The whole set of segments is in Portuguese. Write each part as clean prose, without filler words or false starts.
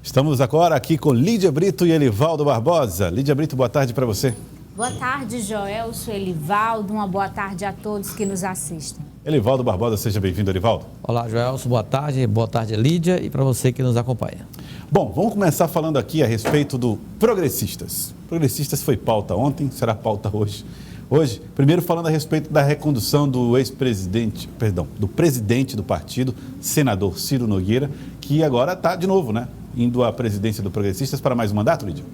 Estamos agora aqui com Lídia Brito e Elivaldo Barbosa. Lídia Brito, boa tarde para você. Boa tarde, Joelson, Elivaldo. Uma boa tarde a todos que nos assistem. Elivaldo Barbosa, seja bem-vindo, Elivaldo. Olá, Joelson, boa tarde, Lídia, e para você que nos acompanha. Bom, vamos começar falando aqui a respeito do Progressistas. Progressistas foi pauta ontem, será pauta hoje. Primeiro falando a respeito da recondução do do presidente do partido, senador Ciro Nogueira, que agora está de novo, indo à presidência do Progressistas para mais um mandato, Lídia?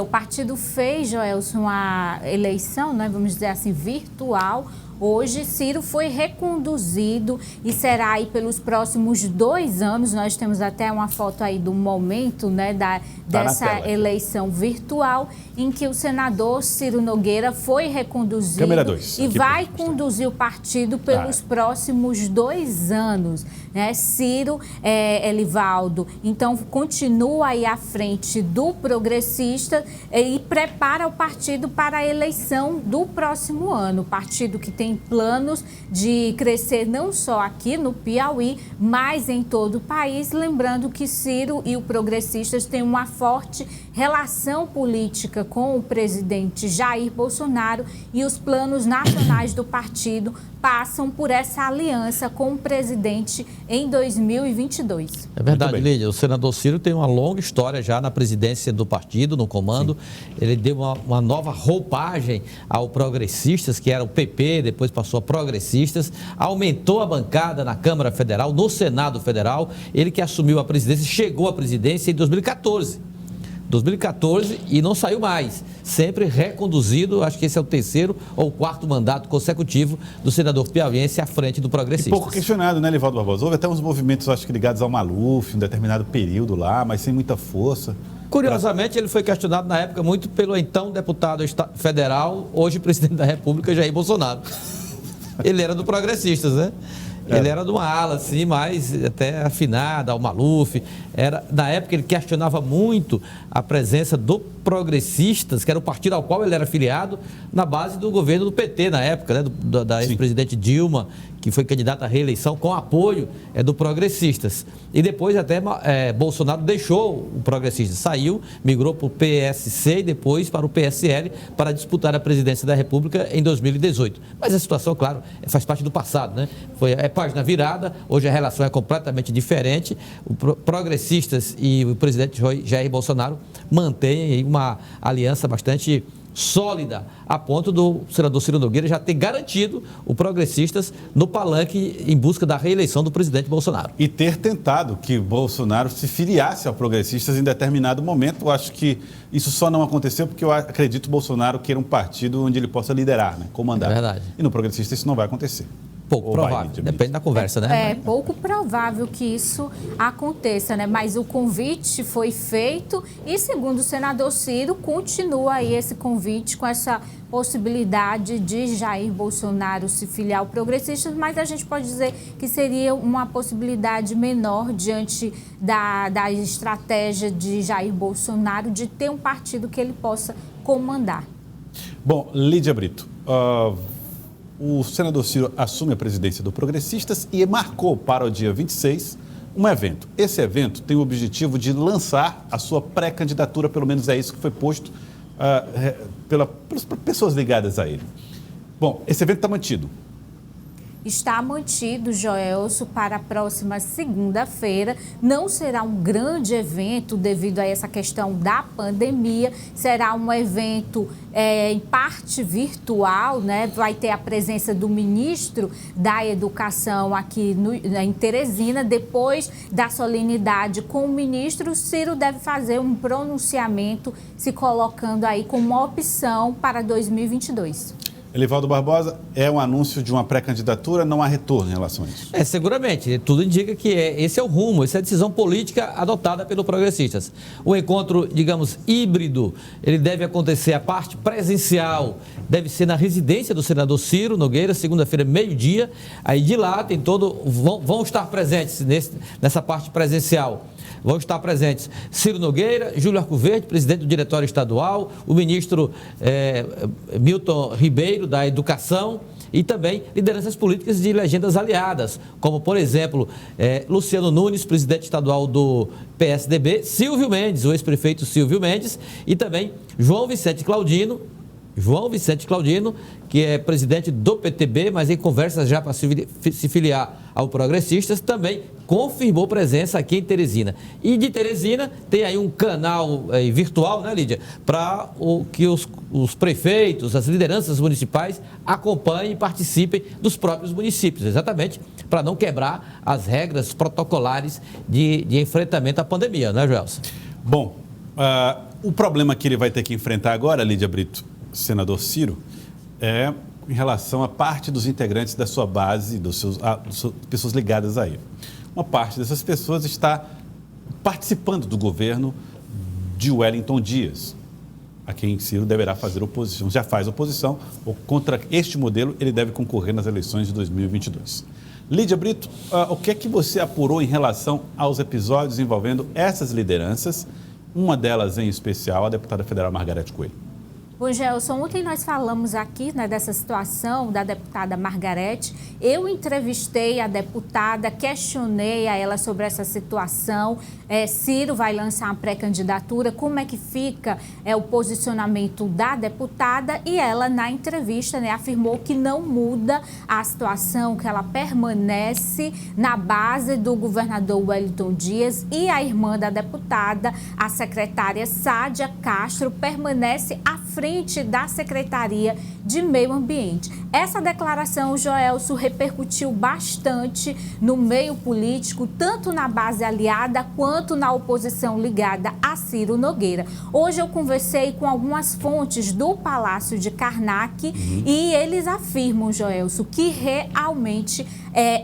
O partido fez, Joelson, uma eleição, vamos dizer assim, virtual. Hoje, Ciro foi reconduzido e será aí pelos próximos 2 anos. Nós temos até uma foto aí do momento, dessa eleição virtual, em que o senador Ciro Nogueira foi reconduzido e vai conduzir o partido pelos próximos 2 anos. Ciro, Elivaldo, então continua aí à frente do Progressista e prepara o partido para a eleição do próximo ano. O partido que tem planos de crescer não só aqui no Piauí, mas em todo o país. Lembrando que Ciro e o Progressistas têm uma forte relação política com o presidente Jair Bolsonaro e os planos nacionais do partido passam por essa aliança com o presidente em 2022. É verdade, Lídia. O senador Ciro tem uma longa história já na presidência do partido, no comando. Sim. Ele deu uma nova roupagem ao Progressistas, que era o PP, depois passou a Progressistas, aumentou a bancada na Câmara Federal, no Senado Federal. Ele que assumiu a presidência, chegou à presidência em 2014 e não saiu mais, sempre reconduzido. Acho que esse é o 3º ou 4º mandato consecutivo do senador piauiense à frente do Progressistas. E pouco questionado, Elivaldo Barbosa? Houve até uns movimentos, acho que ligados ao Maluf, em um determinado período lá, mas sem muita força. Curiosamente, ele foi questionado na época muito pelo então deputado federal, hoje presidente da República, Jair Bolsonaro. Ele era do Progressistas, né? Ele era de uma ala, assim, mais até afinada ao Maluf. Na época, ele questionava muito a presença do Progressistas, que era o partido ao qual ele era filiado, na base do governo do PT, na época, da ex-presidente Dilma, que foi candidata à reeleição com apoio do Progressistas. E depois até Bolsonaro deixou o Progressistas, saiu, migrou para o PSC e depois para o PSL para disputar a presidência da República em 2018. Mas a situação, claro, faz parte do passado, né? É página virada, hoje a relação é completamente diferente. O Progressistas e o presidente Jair Bolsonaro mantêm uma aliança bastante sólida, a ponto do senador Ciro Nogueira já ter garantido o Progressistas no palanque em busca da reeleição do presidente Bolsonaro. E ter tentado que Bolsonaro se filiasse ao Progressistas em determinado momento. Eu acho que isso só não aconteceu porque eu acredito que Bolsonaro queira um partido onde ele possa liderar, comandar. É verdade. E no Progressista isso não vai acontecer. Pouco provável, depende da conversa, É pouco provável que isso aconteça, Mas o convite foi feito e, segundo o senador Ciro, continua aí esse convite com essa possibilidade de Jair Bolsonaro se filiar ao Progressistas, mas a gente pode dizer que seria uma possibilidade menor diante da estratégia de Jair Bolsonaro de ter um partido que ele possa comandar. Bom, Lídia Brito, o senador Ciro assume a presidência do Progressistas e marcou para o dia 26 um evento. Esse evento tem o objetivo de lançar a sua pré-candidatura, pelo menos é isso que foi posto pelas pessoas ligadas a ele. Bom, esse evento está mantido. Está mantido, Joelson, para a próxima segunda-feira. Não será um grande evento devido a essa questão da pandemia. Será um evento em parte virtual, Vai ter a presença do ministro da Educação aqui em Teresina. Depois da solenidade com o ministro, Ciro deve fazer um pronunciamento se colocando aí como uma opção para 2022. Elivaldo Barbosa, é um anúncio de uma pré-candidatura, não há retorno em relação a isso? Seguramente. Tudo indica que esse é o rumo, essa é a decisão política adotada pelo Progressistas. O encontro, digamos, híbrido, ele deve acontecer, a parte presencial deve ser na residência do senador Ciro Nogueira, segunda-feira, meio-dia. Aí de lá tem vão estar presentes nessa parte presencial. Vão estar presentes Ciro Nogueira, Júlio Arcoverde, presidente do Diretório Estadual, o ministro Milton Ribeiro, da Educação, e também lideranças políticas de legendas aliadas, como, por exemplo, Luciano Nunes, presidente estadual do PSDB, Silvio Mendes, o ex-prefeito Silvio Mendes, e também João Vicente Claudino, que é presidente do PTB, mas em conversas já para se filiar ao Progressistas, também confirmou presença aqui em Teresina. E de Teresina tem aí um canal virtual, né, Lídia, para que os prefeitos, as lideranças municipais acompanhem e participem dos próprios municípios, exatamente para não quebrar as regras protocolares de enfrentamento à pandemia, né, Joelson? Bom, o problema que ele vai ter que enfrentar agora, Lídia Brito, senador Ciro, é em relação a parte dos integrantes da sua base, das pessoas ligadas a ele. Uma parte dessas pessoas está participando do governo de Wellington Dias, a quem Ciro deverá fazer oposição, já faz oposição, ou contra este modelo ele deve concorrer nas eleições de 2022. Lídia Brito, o que é que você apurou em relação aos episódios envolvendo essas lideranças, uma delas em especial, a deputada federal Margarete Coelho? Bom, Gelson, ontem nós falamos aqui, né, dessa situação da deputada Margarete. Eu entrevistei a deputada, questionei a ela sobre essa situação. Ciro vai lançar uma pré-candidatura, como é que fica o posicionamento da deputada? E ela, na entrevista, né, afirmou que não muda a situação, que ela permanece na base do governador Wellington Dias, e a irmã da deputada, a secretária Sádia Castro, permanece à frente da Secretaria de Meio Ambiente. Essa declaração, Joelson, repercutiu bastante no meio político, tanto na base aliada quanto na oposição ligada a Ciro Nogueira. Hoje eu conversei com algumas fontes do Palácio de Karnak e eles afirmam, Joelson, que realmente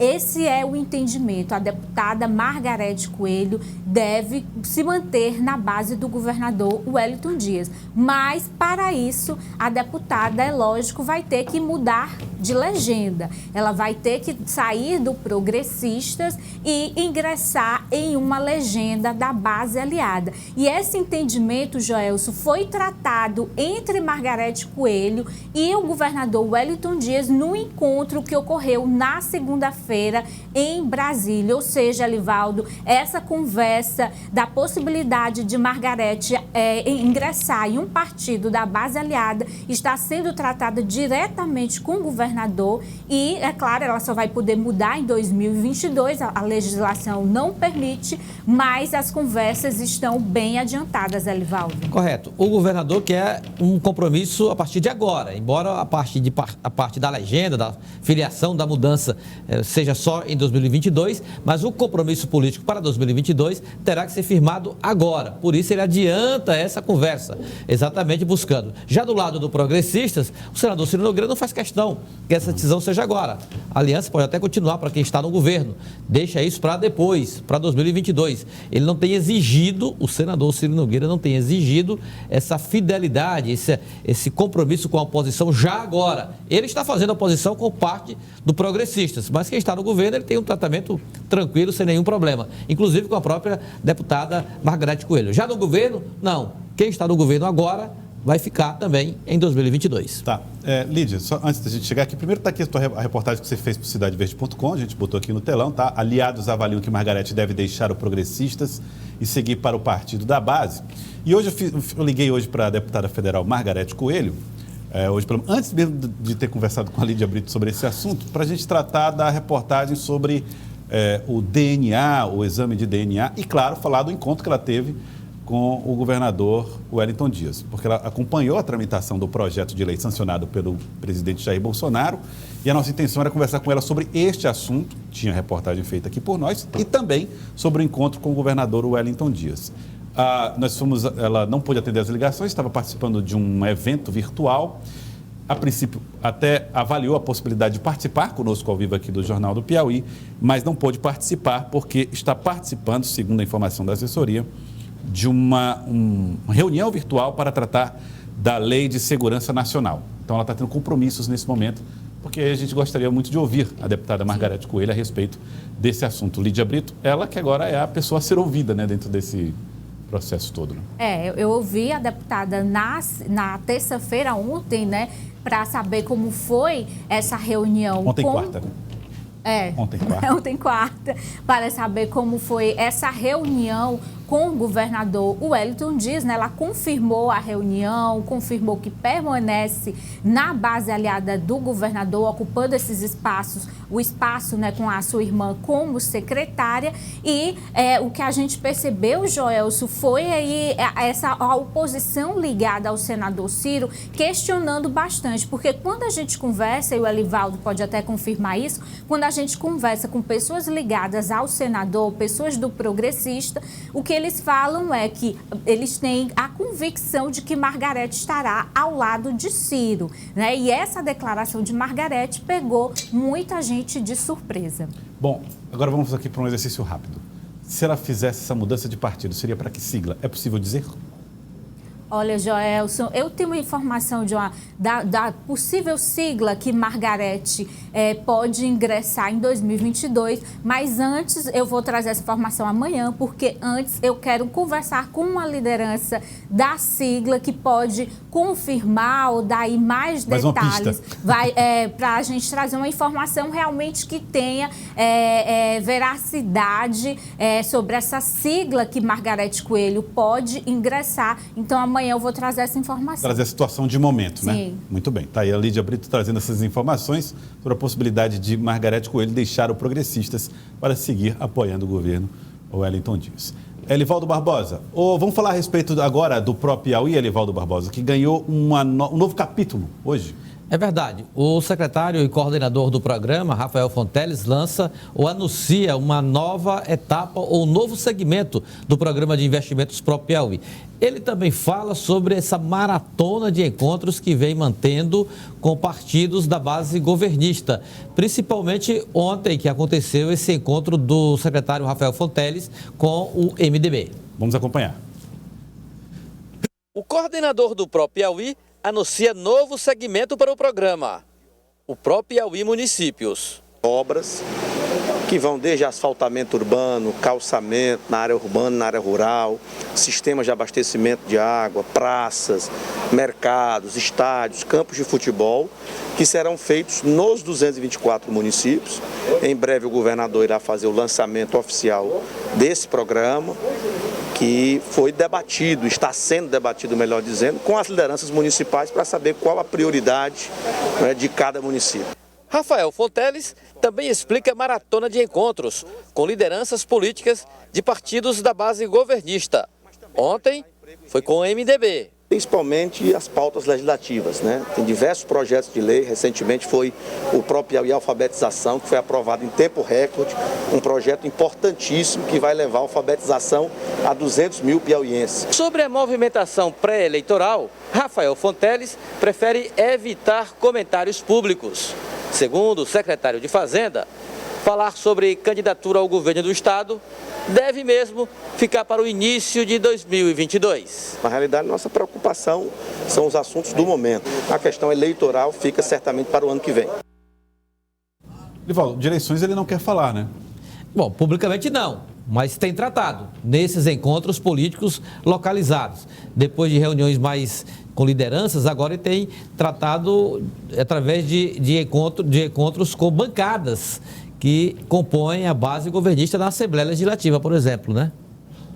esse é o entendimento. A deputada Margarete Coelho deve se manter na base do governador Wellington Dias. Mas, para isso, a deputada, é lógico, vai ter que mudar de legenda. Ela vai ter que sair do Progressistas e ingressar em uma legenda da base aliada. E esse entendimento, Joelson, foi tratado entre Margarete Coelho e o governador Wellington Dias no encontro que ocorreu na segunda-feira em Brasília. Ou seja, Elivaldo, essa conversa da possibilidade de Margarete ingressar em um partido da base aliada está sendo tratada diretamente com o governador e, é claro, ela só vai poder mudar em 2022, a legislação não permite, mas as conversas estão bem adiantadas, Elivaldo. Correto. O governador quer um compromisso a partir de agora, embora a parte da legenda, da filiação, da mudança seja só em 2022, mas o compromisso político para 2022 terá que ser firmado agora. Por isso ele adianta essa conversa, exatamente buscando. Já do lado do Progressistas, o senador Ciro Nogueira não faz questão que essa decisão seja agora. A aliança pode até continuar para quem está no governo. Deixa isso para depois, para 2022. Ele não tem exigido, o senador Ciro Nogueira não tem exigido essa fidelidade, esse compromisso com a oposição já agora. Ele está fazendo oposição com parte do Progressistas, mas quem está no governo ele tem um tratamento tranquilo, sem nenhum problema. Inclusive com a própria deputada Margarete Coelho. Já no governo, não. Quem está no governo agora vai ficar também em 2022. Tá. Lídia, só antes da gente chegar aqui, primeiro está aqui a reportagem que você fez para o cidadeverde.com, a gente botou aqui no telão, tá? Aliados avaliam que Margarete deve deixar o Progressistas e seguir para o partido da base. E hoje eu liguei hoje para a deputada federal Margarete Coelho, antes mesmo de ter conversado com a Lídia Brito sobre esse assunto, para a gente tratar da reportagem sobre o DNA, o exame de DNA, e, claro, falar do encontro que ela teve com o governador Wellington Dias, porque ela acompanhou a tramitação do projeto de lei sancionado pelo presidente Jair Bolsonaro, e a nossa intenção era conversar com ela sobre este assunto, tinha reportagem feita aqui por nós, e também sobre o encontro com o governador Wellington Dias. Ela não pôde atender as ligações, estava participando de um evento virtual. A princípio, até avaliou a possibilidade de participar conosco ao vivo aqui do Jornal do Piauí, mas não pôde participar porque está participando, segundo a informação da assessoria, de uma reunião virtual para tratar da Lei de Segurança Nacional. Então, ela está tendo compromissos nesse momento, porque a gente gostaria muito de ouvir a deputada Margarete Coelho a respeito desse assunto. Lídia Brito, ela que agora é a pessoa a ser ouvida, né, dentro processo todo, né? Eu ouvi a deputada na terça-feira, ontem, né, para saber como foi essa reunião. Quarta, né? Ontem quarta, para saber como foi essa reunião com o governador Wellington Dias, né? Ela confirmou a reunião, confirmou que permanece na base aliada do governador, ocupando esses espaços, o espaço, né, com a sua irmã como secretária. E o que a gente percebeu, Joelso, foi aí a oposição ligada ao senador Ciro questionando bastante, porque quando a gente conversa, e o Elivaldo pode até confirmar isso, quando a gente conversa com pessoas ligadas ao senador, pessoas do progressista, o que eles falam é que eles têm a convicção de que Margarete estará ao lado de Ciro, né? E essa declaração de Margarete pegou muita gente de surpresa. Bom, agora vamos aqui para um exercício rápido. Se ela fizesse essa mudança de partido, seria para que sigla? É possível dizer? Olha, Joelson, eu tenho uma informação da possível sigla que Margarete pode ingressar em 2022, mas antes eu vou trazer essa informação amanhã, porque antes eu quero conversar com a liderança da sigla que pode confirmar ou dar aí mais detalhes, para a gente trazer uma informação realmente que tenha veracidade sobre essa sigla que Margarete Coelho pode ingressar. Então, amanhã eu vou trazer essa informação. Trazer a situação de momento, né? Sim. Muito bem. Está aí a Lídia Brito trazendo essas informações sobre a possibilidade de Margarete Coelho deixar o Progressistas para seguir apoiando o governo Wellington Dias. Elivaldo Barbosa, vamos falar a respeito agora do próprio Piauí, Elivaldo Barbosa, que ganhou um novo capítulo hoje. É verdade. O secretário e coordenador do programa, Rafael Fonteles, lança ou anuncia uma nova etapa ou novo segmento do programa de investimentos Pro Piauí. Ele também fala sobre essa maratona de encontros que vem mantendo com partidos da base governista. Principalmente ontem que aconteceu esse encontro do secretário Rafael Fonteles com o MDB. Vamos acompanhar. O coordenador do Pro Piauí anuncia novo segmento para o programa, o Pro Piauí Municípios. Obras que vão desde asfaltamento urbano, calçamento na área urbana, na área rural, sistemas de abastecimento de água, praças, mercados, estádios, campos de futebol, que serão feitos nos 224 municípios. Em breve o governador irá fazer o lançamento oficial desse programa, que foi debatido, está sendo debatido, melhor dizendo, com as lideranças municipais para saber qual a prioridade, né, de cada município. Rafael Fonteles também explica a maratona de encontros com lideranças políticas de partidos da base governista. Ontem foi com o MDB. Principalmente as pautas legislativas, né? Tem diversos projetos de lei, recentemente foi o próprio Piauí Alfabetização, que foi aprovado em tempo recorde, um projeto importantíssimo que vai levar a alfabetização a 200 mil piauienses. Sobre a movimentação pré-eleitoral, Rafael Fonteles prefere evitar comentários públicos. Segundo o secretário de Fazenda, falar sobre candidatura ao governo do estado deve mesmo ficar para o início de 2022. Na realidade, nossa preocupação são os assuntos do momento. A questão eleitoral fica certamente para o ano que vem. Elivaldo, de eleições ele não quer falar, né? Bom, publicamente não, mas tem tratado nesses encontros políticos localizados. Depois de reuniões mais com lideranças, agora ele tem tratado através de encontros com bancadas que compõem a base governista da Assembleia Legislativa, por exemplo, né?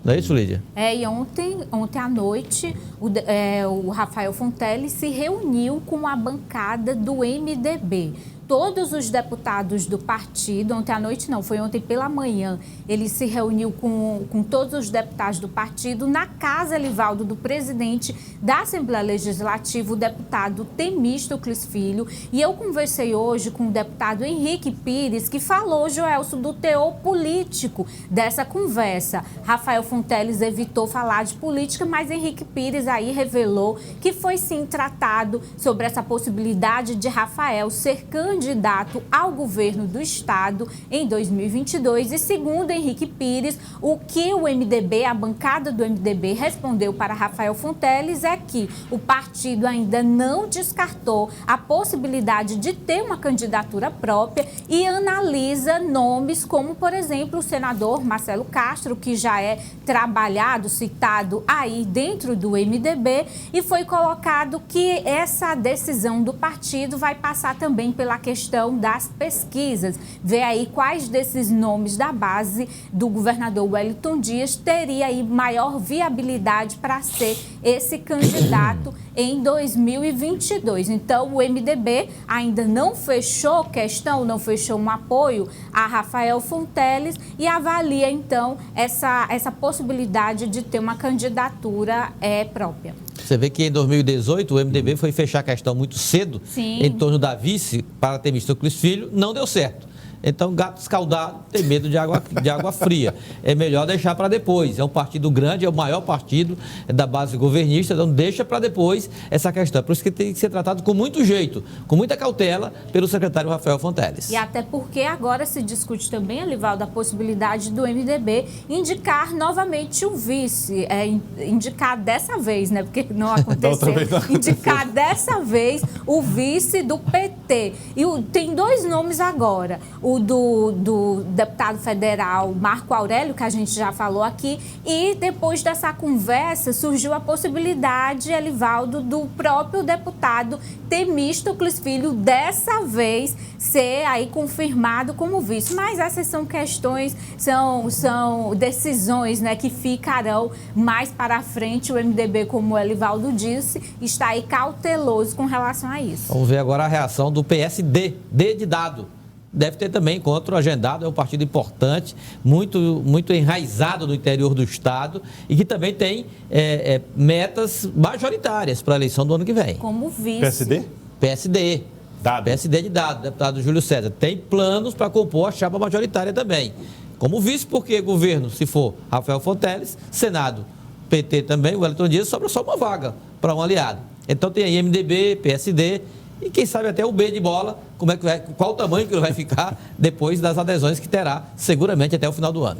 Não é isso, Lídia? E ontem à noite, o Rafael Fonteles se reuniu com a bancada do MDB. Todos os deputados do partido, ontem à noite não, foi ontem pela manhã, ele se reuniu com todos os deputados do partido na casa, Elivaldo, do presidente da Assembleia Legislativa, o deputado Temístocles Filho. E eu conversei hoje com o deputado Henrique Pires, que falou, Joelson, do teor político dessa conversa. Rafael Fonteles evitou falar de política, mas Henrique Pires aí revelou que foi sim tratado sobre essa possibilidade de Rafael ser candidato candidato ao governo do estado em 2022. E segundo Henrique Pires, o que o MDB, a bancada do MDB, respondeu para Rafael Fonteles é que o partido ainda não descartou a possibilidade de ter uma candidatura própria e analisa nomes como, por exemplo, o senador Marcelo Castro, que já é trabalhado, citado aí dentro do MDB, e foi colocado que essa decisão do partido vai passar também pela questão das pesquisas. Ver aí quais desses nomes da base do governador Wellington Dias teria aí maior viabilidade para ser esse candidato em 2022. Então, o MDB ainda não fechou questão, não fechou um apoio a Rafael Fonteles e avalia, então, essa possibilidade de ter uma candidatura própria. Você vê que em 2018 o MDB foi fechar a questão muito cedo, em torno da vice, para Temístocles Filho, não deu certo. Então, gato escaldado tem medo de água fria. É melhor deixar para depois. É um partido grande, é o maior partido da base governista, então deixa para depois essa questão. Por isso que tem que ser tratado com muito jeito, com muita cautela, pelo secretário Rafael Fonteles. E até porque agora se discute também, Alivaldo, a possibilidade do MDB indicar novamente o vice. Indicar dessa vez, né? Porque não aconteceu. Indicar dessa vez o vice do PT. E tem dois nomes agora. O do deputado federal Marco Aurélio, que a gente já falou aqui, e depois dessa conversa surgiu a possibilidade, Alivaldo, do próprio deputado Temístocles Filho, dessa vez, ser aí confirmado como vice. Mas essas são questões, são decisões, né, que ficarão mais para frente. O MDB, como o Alivaldo disse, está aí cauteloso com relação a isso. Vamos ver agora a reação do PSD, D de dado. Deve ter também encontro agendado, é um partido importante, muito enraizado no interior do estado e que também tem metas majoritárias para a eleição do ano que vem. Como vice. PSD? PSD. Dado. PSD de dado, deputado Júlio César. Tem planos para compor a chapa majoritária também. Como vice, porque governo, se for Rafael Fonteles, Senado, PT também, o Wellington Dias, sobra só uma vaga para um aliado. Então tem aí MDB, PSD... E quem sabe até o B de bola, qual o tamanho que ele vai ficar depois das adesões que terá, seguramente, até o final do ano.